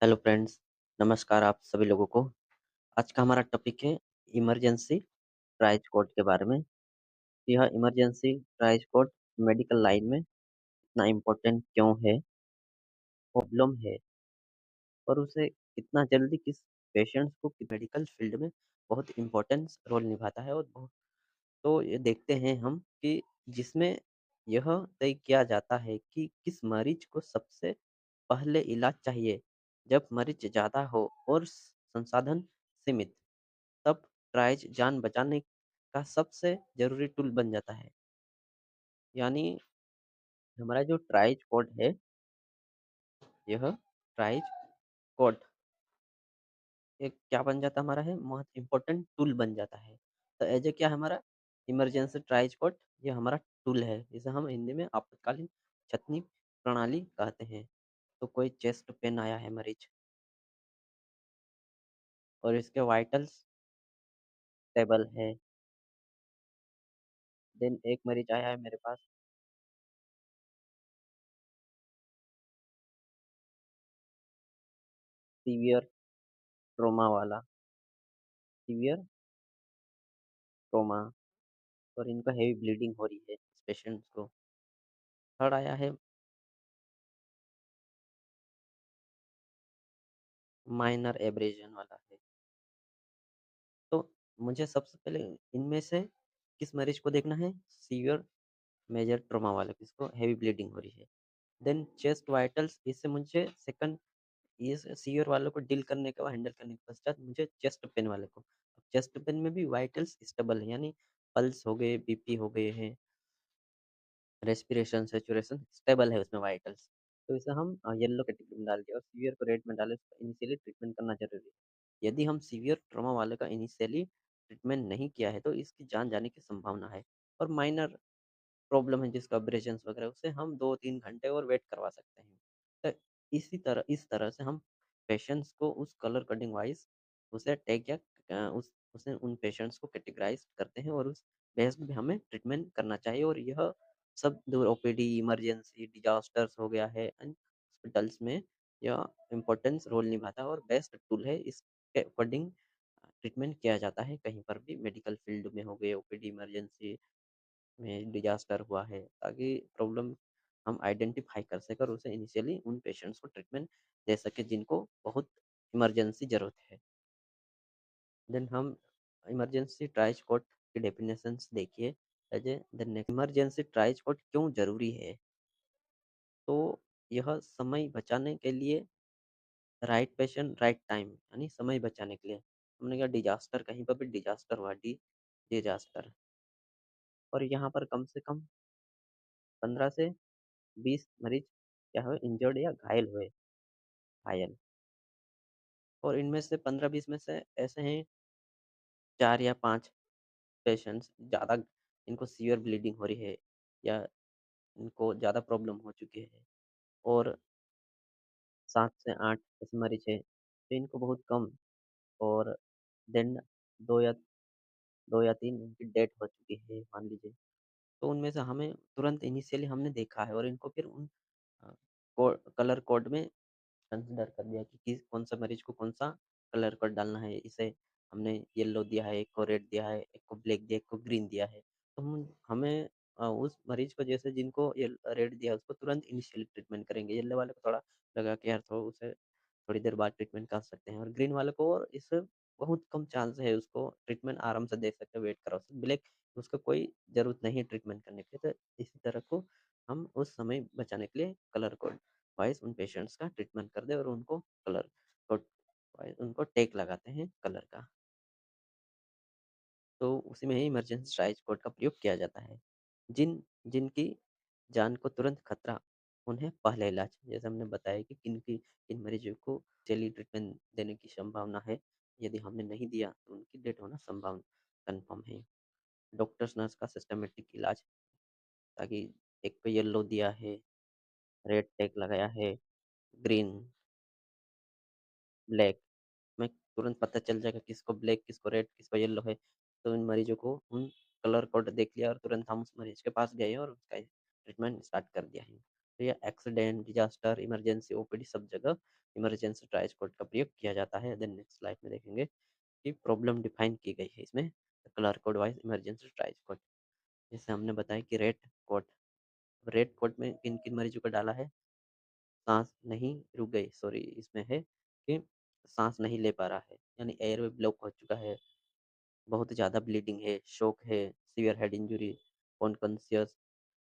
Hello friends, नमस्कार आप सभी लोगों को। आज का हमारा टॉपिक है इमरजेंसी ट्राइज कोड के बारे में। यह emergency triage code medical line में इतना इम्पोर्टेंट क्यों है, प्रॉब्लम है और उसे कितना जल्दी किस पेशेंट्स को मेडिकल फील्ड में बहुत इम्पोर्टेंस रोल निभाता है और तो ये देखते हैं हम कि जिसमें यह तय किया जाता है कि किस मरीज को सबसे पहले इलाज चाहिए। जब मरीज ज़्यादा हो और संसाधन सीमित, तब ट्राइज जान बचाने का सबसे ज़रूरी टूल बन जाता है। यानी हमारा जो ट्राइज कोड है, यह ट्राइज कोड एक क्या बन जाता हमारा है, बहुत इम्पोर्टेंट टूल बन जाता है। तो एज ए क्या है हमारा इमरजेंसी ट्राइज कोड, ये हमारा टूल है। इसे हम हिंदी में आपातकालीन छतनी प्रणाली कहते हैं। तो कोई चेस्ट पेन आया है मरीज और इसके वाइटल्स स्टेबल है। देन एक मरीज आया है मेरे पास सीवियर ट्रोमा वाला, सीवियर ट्रोमा, और इनको हेवी ब्लीडिंग हो रही है इस पेशेंट्स को। थर्ड आया है माइनर एब्रेजन वाला है। तो मुझे सबसे पहले इनमें से किस मरीज को देखना है, सीवियर मेजर ट्रोमा वाले किसको हेवी ब्लीडिंग हो रही है। देन चेस्ट वाइटल्स, इससे मुझे सेकंड ये सीवियर वालों को डील करने के बाद हैंडल करने के पश्चात मुझे चेस्ट पेन वाले को, अब चेस्ट पेन में भी वाइटल्स स्टेबल है, यानी पल्स हो गए, बीपी हो गए हैं, रेस्पिरेशन सैचुरेशन स्टेबल है उसमें वाइटल्स। तो इसे हम येलो कैटेगरी में डाल दिया और सीवियर को रेड में डाले, तो इनिशियली ट्रीटमेंट करना जरूरी है। यदि हम सीवियर ट्रॉमा वाले का इनिशियली ट्रीटमेंट नहीं किया है तो इसकी जान जाने की संभावना है। और माइनर प्रॉब्लम है जिसका अब्रेजन्स वगैरह, उसे हम 2-3 घंटे और वेट करवा सकते हैं। तो इस तरह से हम पेशेंट्स को उस कलर कोडिंग वाइज उसे टैग या उसे उन पेशेंट्स को कैटेगराइज करते हैं और उस बेस पे हमें ट्रीटमेंट करना चाहिए। और यह सब दूर ओपीडी इमरजेंसी डिजास्टर्स हो गया है एंड हॉस्पिटल्स में यह इम्पोर्टेंस रोल निभाता है और बेस्ट टूल है। इसके अकॉर्डिंग ट्रीटमेंट किया जाता है कहीं पर भी मेडिकल फील्ड में हो गए, ओपीडी इमरजेंसी में डिजास्टर हुआ है, ताकि प्रॉब्लम हम आइडेंटिफाई कर सकें और उसे इनिशियली उन पेशेंट्स को ट्रीटमेंट दे सके जिनको बहुत इमरजेंसी ज़रूरत है। देन हम इमरजेंसी ट्राइज कोड की डेफिनेशंस देखिए। As a the next, emergency triage code क्यों ज़रूरी है? तो यह समय बचाने के लिए, राइट पेशेंट राइट टाइम, यानी समय बचाने के लिए। हमने कहा डिजास्टर, कहीं पर भी डिजास्टर हुआ, डिजास्टर, और यहाँ पर कम से कम 15 से 20 मरीज क्या हुए, इंजर्ड या घायल हुए, घायल। और इनमें से 15-20 में से ऐसे हैं 4 या 5 पेशेंट्स ज़्यादा, इनको सीवियर ब्लीडिंग हो रही है या इनको ज़्यादा प्रॉब्लम हो चुकी है, और 7 से 8 ऐसे मरीज हैं तो इनको बहुत कम, और देन 2 या 2 या 3 इनकी डेथ हो चुकी है मान लीजिए। तो उनमें से हमें तुरंत इनिशियली हमने देखा है और इनको फिर उन अ, कलर कोड में कंसीडर कर दिया कि किस कौन सा मरीज को कौन सा कलर कोड डालना है। इसे हमने येलो दिया है, एक को रेड दिया है, एक को ब्लैक दिया, एक को ग्रीन दिया है। तो हम हमें उस मरीज को, जैसे जिनको ये रेड दिया है उसको तुरंत इनिशियली ट्रीटमेंट करेंगे। येलो वाले को थोड़ा लगा कि यार थोड़ा उसे थोड़ी देर बाद ट्रीटमेंट कर सकते हैं, और ग्रीन वाले को और इससे बहुत कम चांस है, उसको ट्रीटमेंट आराम से दे सकते हैं, वेट करा सकते। ब्लैक उसको कोई ज़रूरत नहीं है ट्रीटमेंट करने की। तो इसी तरह को हम उस समय बचाने के लिए कलर कोड वाइज़ उन पेशेंट्स का ट्रीटमेंट कर दें और उनको कलर कोड वाइज़ उनको टैग लगाते हैं कलर का। तो उसी में ही इमरजेंसी ट्राइज कोड का प्रयोग किया जाता है। जिनकी जान को तुरंत खतरा, उन्हें पहला इलाज, जैसे हमने बताया कि किन मरीजों को चलिए ट्रीटमेंट देने की संभावना है। यदि हमने नहीं दिया तो उनकी डेथ होना संभावना कन्फर्म है। डॉक्टर्स नर्स का सिस्टमेटिक इलाज, ताकि एक पे येलो दिया है, रेड टैग लगाया है, ग्रीन, ब्लैक में तुरंत पता चल जाएगा किसको ब्लैक, किसको रेड, किसको येलो है। तो इन मरीजों को उन कलर कोड देख लिया और तुरंत हम उस मरीज के पास गए और उसका ट्रीटमेंट स्टार्ट कर दिया है। तो ये एक्सीडेंट, डिजास्टर, इमरजेंसी, ओपीडी सब जगह इमरजेंसी ट्राइज कोड का प्रयोग किया जाता है। देन नेक्स्ट स्लाइड में देखेंगे कि प्रॉब्लम डिफाइन की गई है इसमें colour code wise emergency triage code. जैसे हमने बताया कि रेड कोड में किन किन मरीजों का डाला है, सांस नहीं रुक गई, सॉरी इसमें है कि सांस नहीं ले पा रहा है, यानी एयरवे ब्लॉक हो चुका है, बहुत ज़्यादा ब्लीडिंग है, शॉक है, सीवियर हेड इंजरी, अनकॉन्शियस,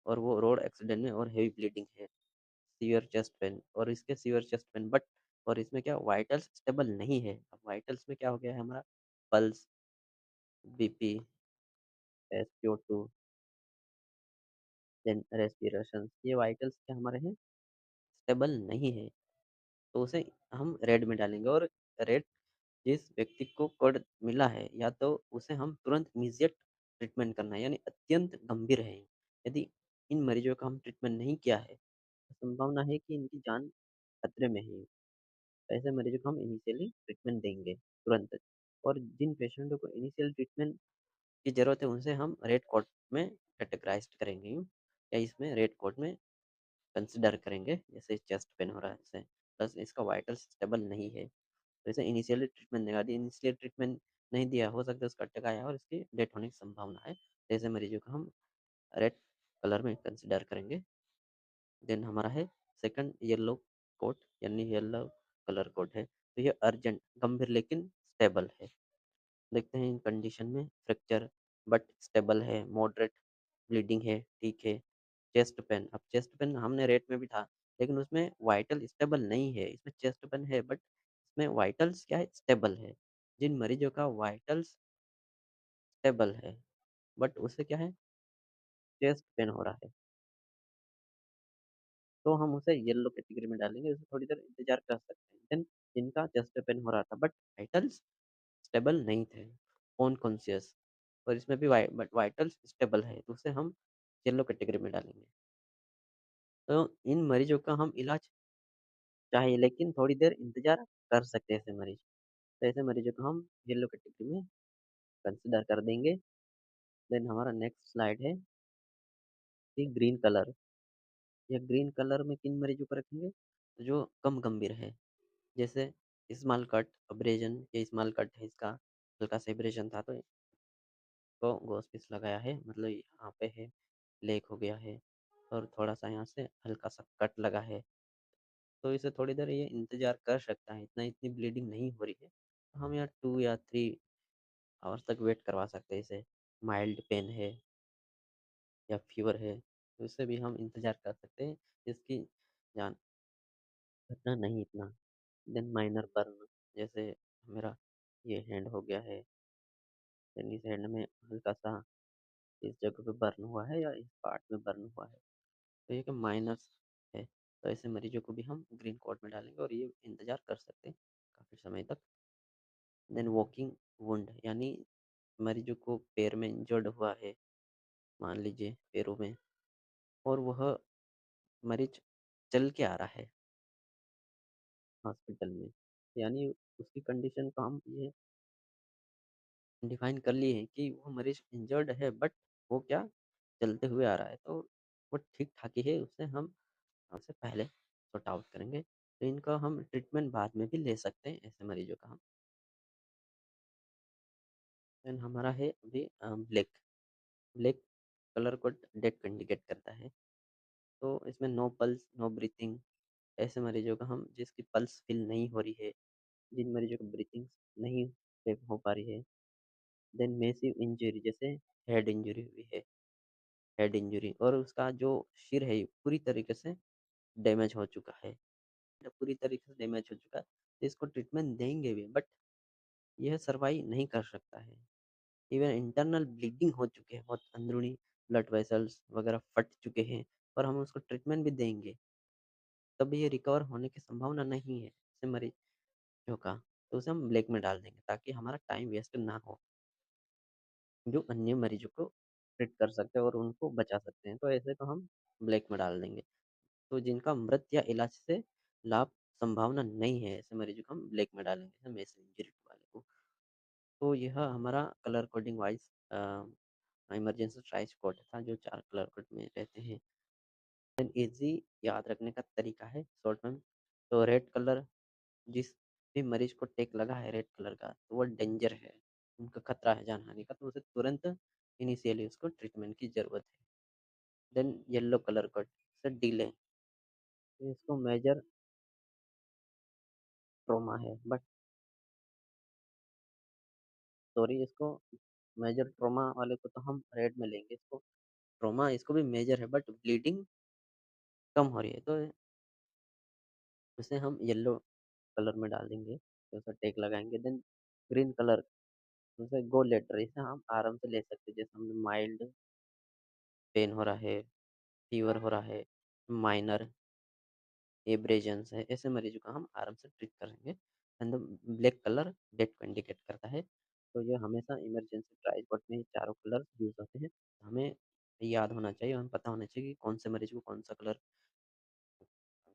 और वो रोड एक्सीडेंट में, और हेवी ब्लीडिंग है, सीवियर चेस्ट पेन, और इसके सीवियर चेस्ट पेन बट, और इसमें क्या वाइटल्स स्टेबल नहीं है। अब वाइटल्स में क्या हो गया है हमारा, pulse, BP, SPO two, then respiration, ये वाइटल्स क्या हमारे हैं, स्टेबल नहीं है। तो उसे हम रेड में डालेंगे, और रेड जिस व्यक्ति को कोड मिला है, या तो उसे हम तुरंत इमीडिएट ट्रीटमेंट करना है, यानी अत्यंत गंभीर है। यदि इन मरीजों का हम ट्रीटमेंट नहीं किया है, तो संभावना है कि इनकी जान खतरे में है। ऐसे मरीजों को हम इनिशियली ट्रीटमेंट देंगे तुरंत, और जिन पेशेंटों को इनिशियल ट्रीटमेंट की ज़रूरत है, उनसे हम रेड कोड में कैटेगराइज़्ड करेंगे, या इसमें रेड कोड में कंसीडर करेंगे। जैसे चेस्ट पेन हो रहा है इसे, प्लस इसका वाइटल स्टेबल नहीं है, तो इसे इनिशियली ट्रीटमेंट देगा। यदि इनिशियल ट्रीटमेंट नहीं दिया, हो सकता है उसका अटैक आया और इसकी डेथ होने की संभावना है। तो ऐसे मरीजों को हम रेड कलर में कंसीडर करेंगे। देन हमारा है सेकंड येलो कोड, यानी येलो कलर कोड है, तो ये अर्जेंट, गंभीर लेकिन स्टेबल है। देखते हैं इन कंडीशन में, फ्रैक्चर बट स्टेबल है, मॉडरेट ब्लीडिंग है, ठीक है। चेस्ट पेन, अब चेस्ट पेन हमने रेट में भी था, लेकिन उसमें वाइटल स्टेबल नहीं है। इसमें चेस्ट पेन है बट इसमें वाइटल्स क्या है, स्टेबल है। जिन मरीजों का वाइटल्स स्टेबल है बट उसे क्या है, चेस्ट पेन हो रहा है, तो हम उसे येलो कैटेगरी में डालेंगे, उसे थोड़ी देर इंतजार कर सकते हैं। देन जिनका चेस्ट पेन हो रहा था बट वाइटल्स स्टेबल नहीं थे, अनकॉन्शियस, और इसमें भी बट वाइटल्स स्टेबल है, तो उसे हम येलो कैटेगरी में डालेंगे। तो इन मरीजों का हम इलाज चाहिए, लेकिन थोड़ी देर इंतजार कर सकते हैं ऐसे मरीज, तो ऐसे मरीजों को हम येलो कैटेगरी में कंसिडर कर देंगे। देन हमारा नेक्स्ट स्लाइड है कि ग्रीन कलर, या ग्रीन कलर में किन मरीजों को रखेंगे, जो कम गंभीर है। जैसे स्मॉल कट अब्रेजन, ये स्मॉल कट है, इसका हल्का सा एब्रेजन था, तो गॉस लगाया है, मतलब यहाँ पे है, लेक हो गया है, और थोड़ा सा यहाँ से हल्का सा कट लगा है, तो इसे थोड़ी देर ये इंतजार कर सकता है, इतनी ब्लीडिंग नहीं हो रही है, तो हम यहाँ 2 या 3 आवर्स तक वेट करवा सकते हैं। इसे माइल्ड पेन है या फीवर है, तो इससे भी हम इंतजार कर सकते हैं, इसकी जान घटना नहीं इतना। देन माइनर बर्न, जैसे मेरा ये हैंड हो गया है, देन इस हैंड में हल्का सा इस जगह पे बर्न हुआ है, या इस पार्ट में बर्न हुआ है, तो ये माइनस है, तो ऐसे मरीजों को भी हम ग्रीन कोड में डालेंगे, और ये इंतजार कर सकते हैं काफ़ी समय तक। देन वॉकिंग वुंड, यानी मरीजों को पैर में इंजर्ड हुआ है, मान लीजिए पैरों में, और वह मरीज चल के आ रहा है हॉस्पिटल में, यानी उसकी कंडीशन को हम ये डिफाइन कर लिए हैं कि वो मरीज इंजर्ड है बट वो क्या, चलते हुए आ रहा है, तो वो ठीक ठाक ही है, उससे हम सबसे पहले सॉर्ट आउट करेंगे। तो इनका हम ट्रीटमेंट बाद में भी ले सकते हैं, ऐसे मरीजों का हम। देन हमारा है अभी ब्लैक, ब्लैक कलर को डेथ को इंडिकेट करता है, तो इसमें नो पल्स नो ब्रीथिंग, ऐसे मरीजों का हम, जिसकी पल्स फील नहीं हो रही है, जिन मरीजों की ब्रीथिंग नहीं हो पा रही है। देन मेसिव इंजरी, जैसे हेड इंजरी हुई है, हेड इंजरी, और उसका जो सिर है पूरी तरीके से डैमेज हो चुका है, पूरी तरीके से डैमेज हो चुका है, तो इसको ट्रीटमेंट देंगे भी बट यह सर्वाइव नहीं कर सकता है। इवन इंटरनल ब्लीडिंग हो चुके हैं, बहुत अंदरूनी ब्लड वेसल्स वगैरह फट चुके हैं, और हम उसको ट्रीटमेंट भी देंगे, तब ये रिकवर होने की संभावना नहीं है ऐसे मरीजों का, तो उसे हम ब्लैक में डाल देंगे ताकि हमारा टाइम वेस्ट ना हो, जो अन्य मरीजों को ट्रीट कर सकते हैं और उनको बचा सकते हैं, तो ऐसे को हम ब्लैक में डाल देंगे। तो जिनका मृत या इलाज से लाभ संभावना नहीं है, ऐसे मरीजों को हम ब्लैक में डालेंगे, मेसिव इंजरी वाले को। तो यह हमारा colour coding wise emergency triage code था, जो 4 कलर कोड में रहते हैं। एंड ईज़ी याद रखने का तरीका है शॉर्ट में। तो रेड कलर जिस भी मरीज़ को टिक लगा है रेड कलर का, तो वो डेंजर है, उनका खतरा है जानहानि का, तो उसे तुरंत इनिशियली उसको ट्रीटमेंट की ज़रूरत है। देन येलो कलर का से डिले, तो इसको मेजर ट्रॉमा है, बट सॉरी इसको मेजर ट्रॉमा वाले को तो हम रेड में लेंगे, इसको ट्रॉमा इसको भी मेजर है बट ब्लीडिंग कम हो रही है, तो उसे हम येलो कलर में डाल देंगे, तो उसे टेक लगाएँगे। देन ग्रीन कलर, उसे गो लेटर, इसे हम आराम से ले सकते हैं, जैसे हमने माइल्ड पेन हो रहा है, फीवर हो रहा है, माइनर एब्रेजन्स है, ऐसे मरीजों का हम आराम से ट्रीट करेंगे। एंड ब्लैक कलर डेथ को इंडिकेट करता है, तो ये हमेशा इमरजेंसी ट्राइपॉड में चारों कलर यूज़ होते हैं। हमें याद होना चाहिए, हमें पता होना चाहिए कि कौन से मरीज को कौन सा कलर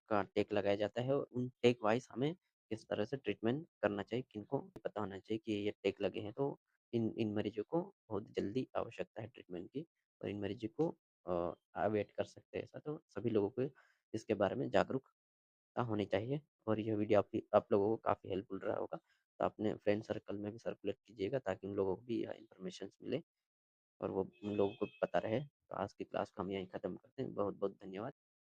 का टेक लगाया जाता है और उन टेक वाइज़ हमें किस तरह से ट्रीटमेंट करना चाहिए, किनको पता होना चाहिए कि ये टेक लगे हैं, तो इन इन मरीजों को बहुत जल्दी आवश्यकता है ट्रीटमेंट की, और इन मरीजों को अवॉइड कर सकते हैं ऐसा, तो सभी लोगों को इसके बारे में जागरूकता होनी चाहिए। और ये वीडियो आप लोगों को काफ़ी हेल्पफुल रहा होगा, तो अपने फ्रेंड सर्कल में भी सर्कुलेट कीजिएगा ताकि उन लोगों को भी यह इन्फॉर्मेशन मिले और वो उन लोगों को पता रहे। तो आज की क्लास को हम यहीं ख़त्म करते हैं। बहुत बहुत धन्यवाद।